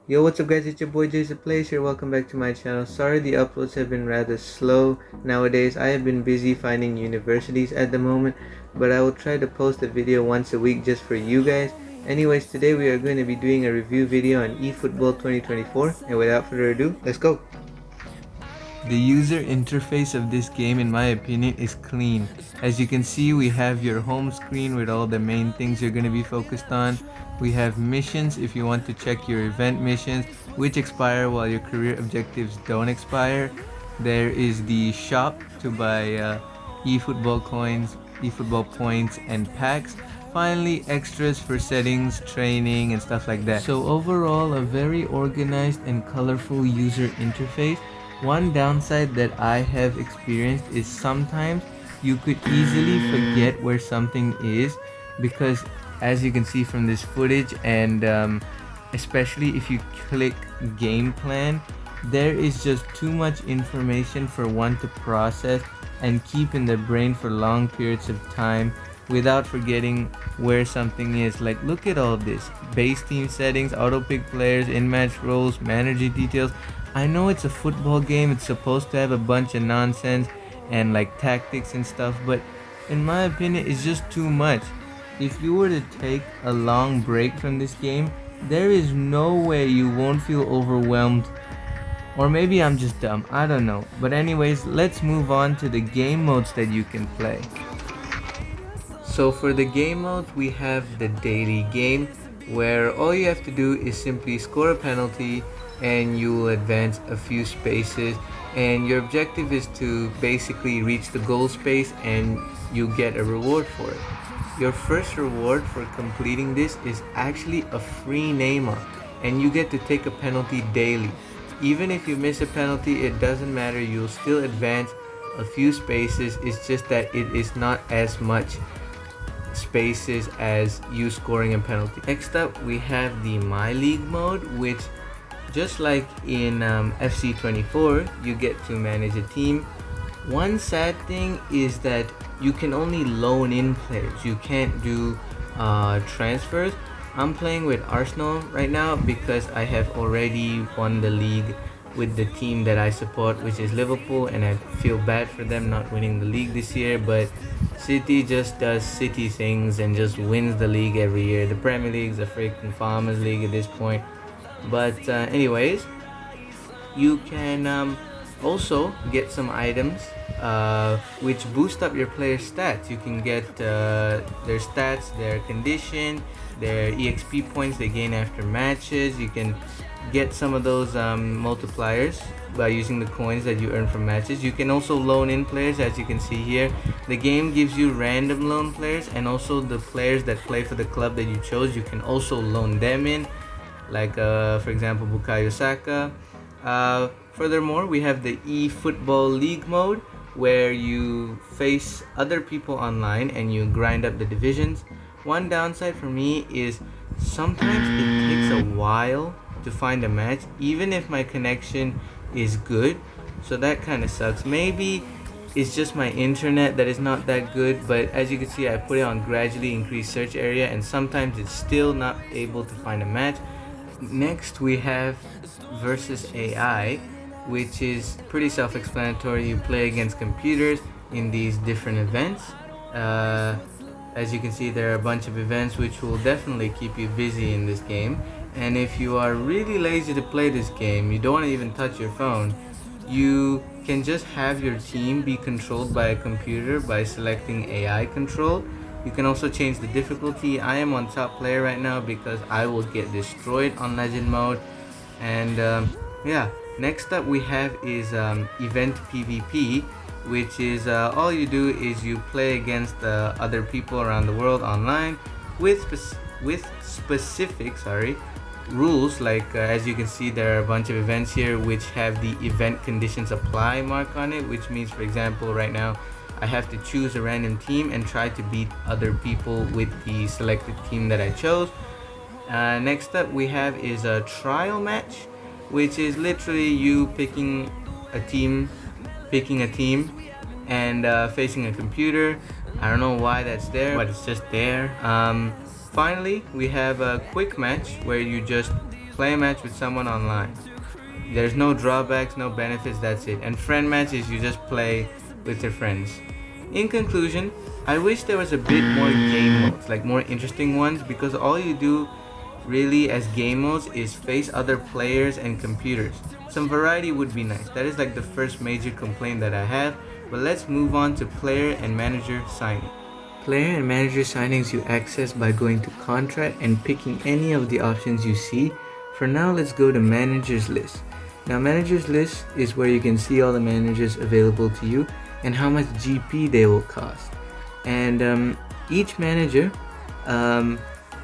Yo, what's up guys, it's your boy Jason Plays here, welcome back to my channel. Sorry the uploads have been rather slow nowadays. I have been busy finding universities at the moment, but I will try to post a video once a week just for you guys. Anyways, today we are going to be doing a review video on eFootball 2024, and without further ado, let's go! The user interface of this game, in my opinion, is clean. As you can see, we have your home screen with all the main things you're going to be focused on. We have missions if you want to check your event missions, which expire while your career objectives don't expire. There is the shop to buy eFootball coins, eFootball points, and packs. Finally, extras for settings, training, and stuff like that. So overall, a very organized and colorful user interface. One downside that I have experienced is sometimes you could easily forget where something is, because as you can see from this footage, and especially if you click game plan, there is just too much information for one to process and keep in the brain for long periods of time without forgetting where something is. Like, look at all this: base team settings, auto pick players, in-match roles, manager details. I know it's a football game, it's supposed to have a bunch of nonsense and like tactics and stuff, but in my opinion it's just too much. If you were to take a long break from this game, there is no way you won't feel overwhelmed. Or maybe I'm just dumb, I don't know. But anyways, let's move on to the game modes that you can play. So for the game modes, we have the daily game, where all you have to do is simply score a penalty and you will advance a few spaces, and your objective is to basically reach the goal space and you get a reward for it. Your first reward for completing this is actually a free Neymar, and you get to take a penalty daily. Even if you miss a penalty, it doesn't matter, you'll still advance a few spaces. It's just that it is not as much spaces as you scoring a penalty. Next up, we have the My League mode, which, just like in FC24, you get to manage a team. One sad thing is that you can only loan in players. You can't do transfers. I'm playing with Arsenal right now because I have already won the league with the team that I support, which is Liverpool, and I feel bad for them not winning the league this year, but City just does City things and just wins the league every year. The Premier League's a freaking farmers league at this point. But anyways, you can also get some items which boost up your player's stats. You can get their stats, their condition, their EXP points they gain after matches. You can get some of those multipliers by using the coins that you earn from matches. You can also loan in players, as you can see here. The game gives you random loan players, and also the players that play for the club that you chose, you can also loan them in, like for example Bukayo Saka. Furthermore, we have the eFootball League mode, where you face other people online and you grind up the divisions. One downside for me is sometimes it takes a while to find a match, even if my connection is good, so that kind of sucks. Maybe it's just my internet that is not that good, but as you can see, I put it on gradually increased search area and sometimes it's still not able to find a match. Next, we have versus AI, which is pretty self-explanatory. You play against computers in these different events. As you can see, there are a bunch of events which will definitely keep you busy in this game. And if you are really lazy to play this game, you don't want to even touch your phone, you can just have your team be controlled by a computer by selecting AI control. You can also change the difficulty. I am on top player right now because I will get destroyed on legend mode. And yeah, next up we have is event PvP, which is all you do is you play against other people around the world online with specific rules. Like as you can see, there are a bunch of events here which have the event conditions apply mark on it, which means, for example, right now I have to choose a random team and try to beat other people with the selected team that I chose. Next up we have is a trial match, which is literally you picking a team and facing a computer. I don't know why that's there, but it's just there. Finally, we have a quick match where you just play a match with someone online. There's no drawbacks, no benefits, that's it. And friend match is you just play with your friends. In conclusion, I wish there was a bit more game modes, like more interesting ones, because all you do really as game modes is face other players and computers. Some variety would be nice. That is like the first major complaint that I have. But let's move on to player and manager signing. Player and manager signings you access by going to contract and picking any of the options you see. For now, let's go to managers list. Now, managers list is where you can see all the managers available to you and how much GP they will cost. And each manager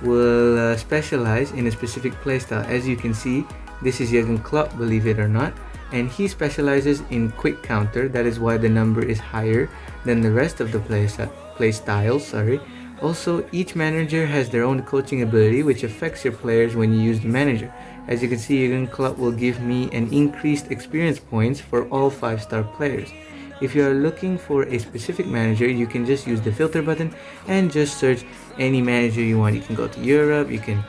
will specialize in a specific playstyle. As you can see, this is Jurgen Klopp, believe it or not, and he specializes in quick counter. That is why the number is higher than the rest of the playstyles. Also, each manager has their own coaching ability, which affects your players when you use the manager. As you can see, Jurgen Klopp will give me an increased experience points for all 5-star players. If you are looking for a specific manager, you can just use the filter button and just search any manager you want. You can go to Europe, you can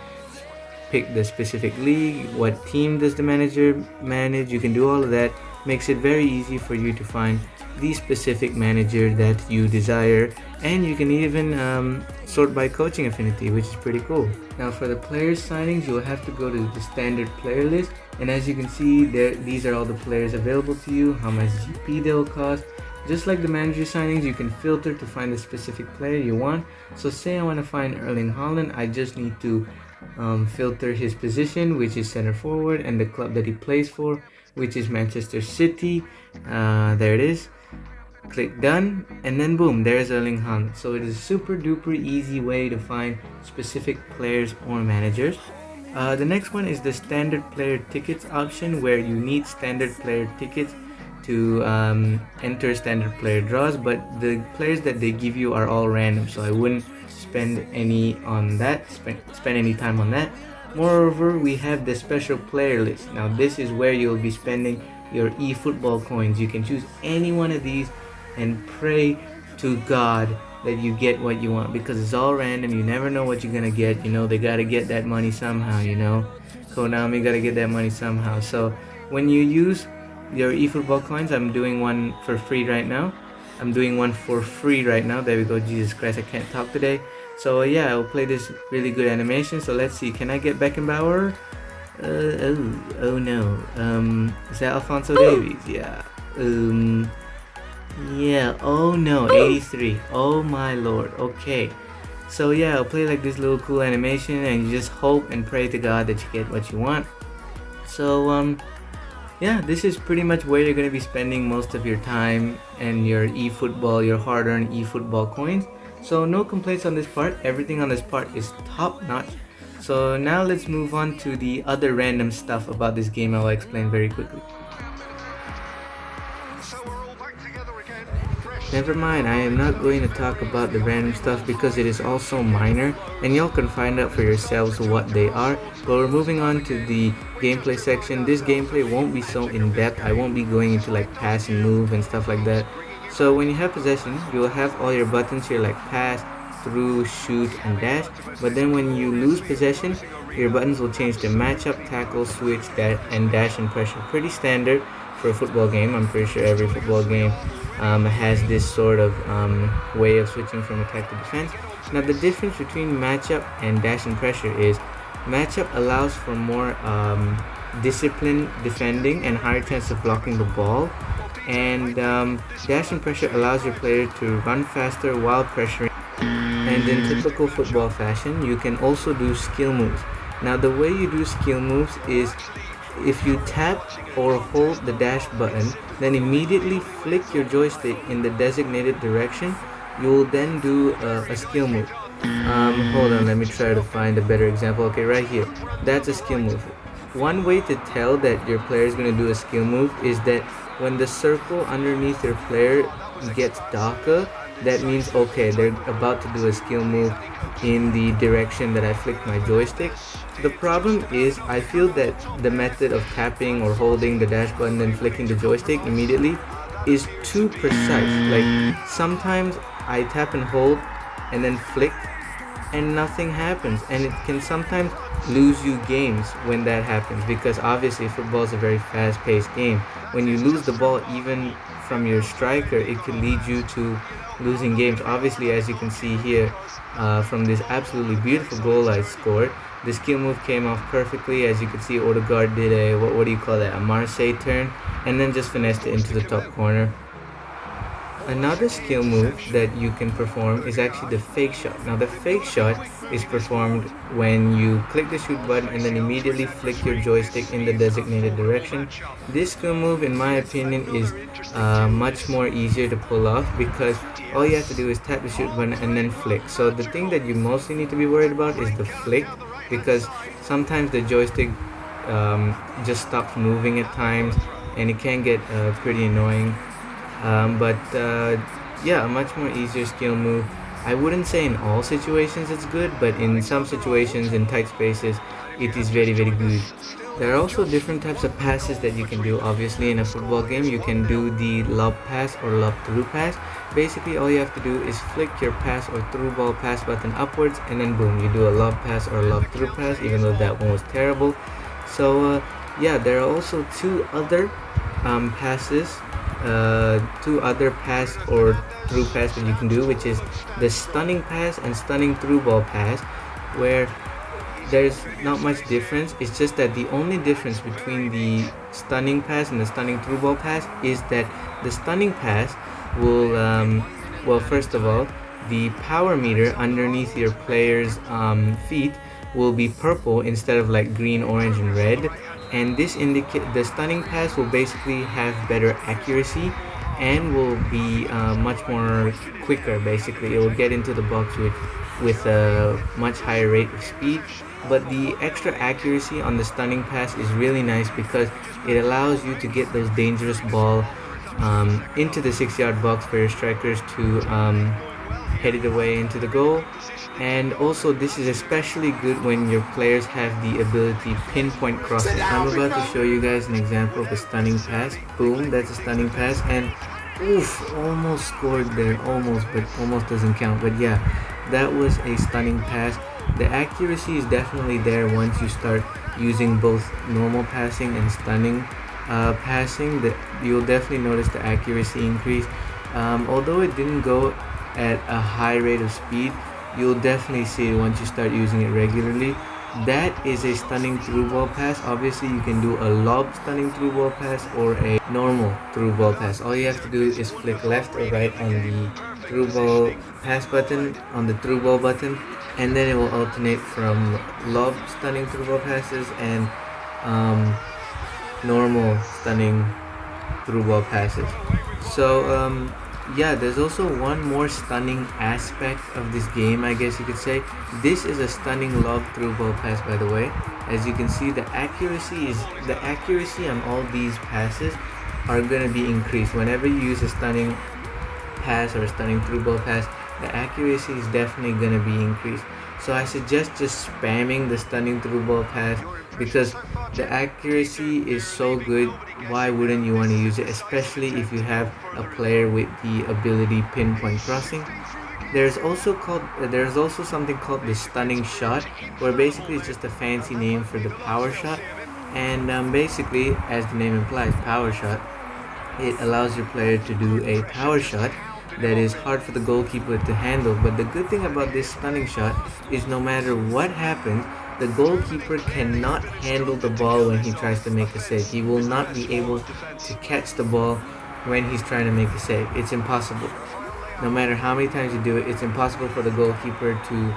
pick the specific league, what team does the manager manage, you can do all of that. Makes it very easy for you to find the specific manager that you desire, and you can even sort by coaching affinity, which is pretty cool. Now for the players signings, you'll have to go to the standard player list, and as you can see there, these are all the players available to you, how much GP they'll cost. Just like the manager signings, you can filter to find the specific player you want. So say I want to find Erling Haaland, I just need to filter his position, which is center forward, and the club that he plays for, which is Manchester City. There it is. Click done, and then boom, there's Erling Haaland. So it is a super duper easy way to find specific players or managers. The next one is the standard player tickets option, where you need standard player tickets to enter standard player draws, but the players that they give you are all random, so I wouldn't spend any on that, spend any time on that. Moreover, we have the special player list. Now this is where you'll be spending your eFootball coins. You can choose any one of these and pray to God that you get what you want, because it's all random. You never know what you're gonna get. You know, they gotta get that money somehow, you know. Konami gotta get that money somehow. So when you use your eFootball coins, I'm doing one for free right now. There we go. Jesus Christ, I can't talk today. So yeah, I'll play this really good animation. So let's see, can I get Beckenbauer? Oh no. Is that Alphonso Davies? Yeah. Yeah, oh no, 83. Oh my lord. Okay. So yeah, I'll play like this little cool animation, and you just hope and pray to God that you get what you want. So yeah, this is pretty much where you're going to be spending most of your time and your eFootball, your hard-earned eFootball coins. So no complaints on this part. Everything on this part is top notch. So now let's move on to the other random stuff about this game. I'll explain very quickly. Never mind, I am not going to talk about the random stuff because it is all so minor, and y'all can find out for yourselves what they are. But we're moving on to the gameplay section. This gameplay won't be so in-depth. I won't be going into like pass and move and stuff like that. So when you have possession, you'll have all your buttons here like pass, through, shoot, and dash. But then when you lose possession, your buttons will change to matchup, tackle, switch, and dash and pressure. Pretty standard for a football game. I'm pretty sure every football game has this sort of way of switching from attack to defense. Now the difference between matchup and dash and pressure is matchup allows for more disciplined defending and higher chance of blocking the ball, and dash and pressure allows your player to run faster while pressuring. And in typical football fashion, you can also do skill moves. Now the way you do skill moves is if you tap or hold the dash button, then immediately flick your joystick in the designated direction, you will then do a skill move. Hold on, let me try to find a better example. Okay, right here, that's a skill move. One way to tell that your player is going to do a skill move is that when the circle underneath your player gets darker, that means okay, they're about to do a skill move in the direction that I flicked my joystick. The problem is I feel that the method of tapping or holding the dash button and flicking the joystick immediately is too precise. Like sometimes I tap and hold and then flick, and nothing happens, and it can sometimes lose you games when that happens, because obviously football is a very fast-paced game. When you lose the ball even from your striker, it could lead you to losing games. Obviously, as you can see here, from this absolutely beautiful goal I scored, the skill move came off perfectly. As you can see, Odegaard did a what do you call that, a Marseille turn, and then just finessed it into the top corner. Another skill move that you can perform is actually the fake shot. Now the fake shot is performed when you click the shoot button and then immediately flick your joystick in the designated direction. This skill move, in my opinion, is much more easier to pull off, because all you have to do is tap the shoot button and then flick. So the thing that you mostly need to be worried about is the flick, because sometimes the joystick just stops moving at times, and it can get pretty annoying. But yeah, a much more easier skill move. I wouldn't say in all situations it's good, but in some situations, in tight spaces, it is very good. There are also different types of passes that you can do. Obviously, in a football game, you can do the lob pass or lob through pass. Basically, all you have to do is flick your pass or through ball pass button upwards, and then boom, you do a lob pass or lob through pass, even though that one was terrible. So yeah, there are also two other passes, two other pass or through pass that you can do, which is the stunning pass and stunning through ball pass, where there's not much difference. It's just that the only difference between the stunning pass and the stunning through ball pass is that the stunning pass will well, first of all, the power meter underneath your player's feet will be purple instead of like green, orange, and red. And this indicate the stunning pass will basically have better accuracy and will be much more quicker. Basically, it will get into the box with a much higher rate of speed. But the extra accuracy on the stunning pass is really nice, because it allows you to get those dangerous ball into the 6-yard box for your strikers to head it away into the goal. And also, this is especially good when your players have the ability pinpoint crossing. I'm about to show you guys an example of a stunning pass. Boom, that's a stunning pass, and oof, almost scored there, almost, but almost doesn't count. But yeah, that was a stunning pass. The accuracy is definitely there once you start using both normal passing and stunning passing. That you'll definitely notice the accuracy increase. Although it didn't go at a high rate of speed, you'll definitely see it once you start using it regularly. That is a stunning through ball pass. Obviously, you can do a lob stunning through ball pass or a normal through ball pass. All you have to do is flick left or right on the through ball pass button, on the through ball button, and then it will alternate from lob stunning through ball passes and normal stunning through ball passes. So yeah, there's also one more stunning aspect of this game, I guess you could say. This is a stunning lob through ball pass, by the way. As you can see, the accuracy on all these passes are going to be increased whenever you use a stunning pass or a stunning through ball pass. The accuracy is definitely going to be increased. So I suggest just spamming the stunning through ball pass, because the accuracy is so good. Why wouldn't you want to use it, especially if you have a player with the ability pinpoint crossing? There's also something called the stunning shot, where basically it's just a fancy name for the power shot. And basically, as the name implies, power shot, it allows your player to do a power shot that is hard for the goalkeeper to handle. But the good thing about this stunning shot is no matter what happens, the goalkeeper cannot handle the ball when he tries to make a save. He will not be able to catch the ball when he's trying to make a save. It's impossible. No matter how many times you do it, it's impossible for the goalkeeper to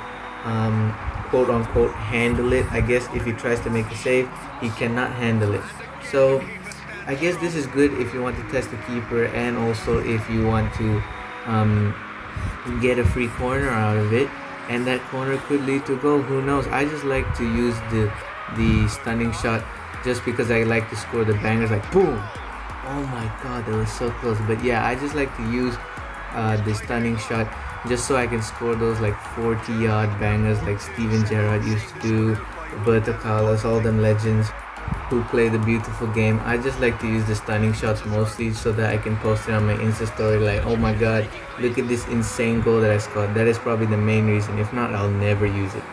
quote unquote handle it. I guess if he tries to make a save, he cannot handle it. So I guess this is good if you want to test the keeper, and also if you want to get a free corner out of it, and that corner could lead to a goal. Who knows? I just like to use the stunning shot just because I like to score the bangers, like boom. Oh my god, that was so close. But yeah, I just like to use the stunning shot just so I can score those like 40-yard bangers like Steven Gerrard used to do, Roberto Carlos, all them legends. who play the beautiful game. I just like to use the stunning shots mostly so that I can post it on my Insta story like, oh my god, look at this insane goal that I scored. That is probably the main reason. If not, I'll never use it.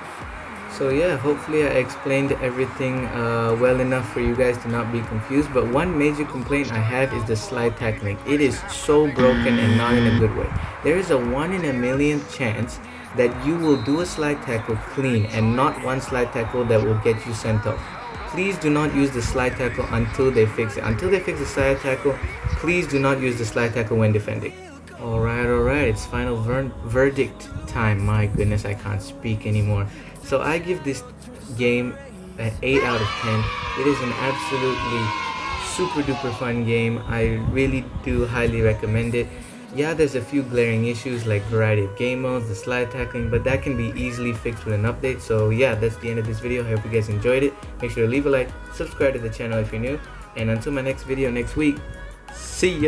So yeah, hopefully I explained everything well enough for you guys to not be confused. But one major complaint I have is the slide tackling. It is so broken and not in a good way. There is a 1 in a million chance that you will do a slide tackle clean and not one slide tackle that will get you sent off. Please do not use the slide tackle until they fix it. Until they fix the slide tackle, please do not use the slide tackle when defending. Alright, it's final verdict time. My goodness, I can't speak anymore. So I give this game an 8 out of 10. It is an absolutely super duper fun game. I really do highly recommend it. Yeah, there's a few glaring issues like variety of game modes, the slide tackling, but that can be easily fixed with an update. So yeah, that's the end of this video. I hope you guys enjoyed it. Make sure to leave a like, subscribe to the channel if you're new, and until my next video next week, see ya!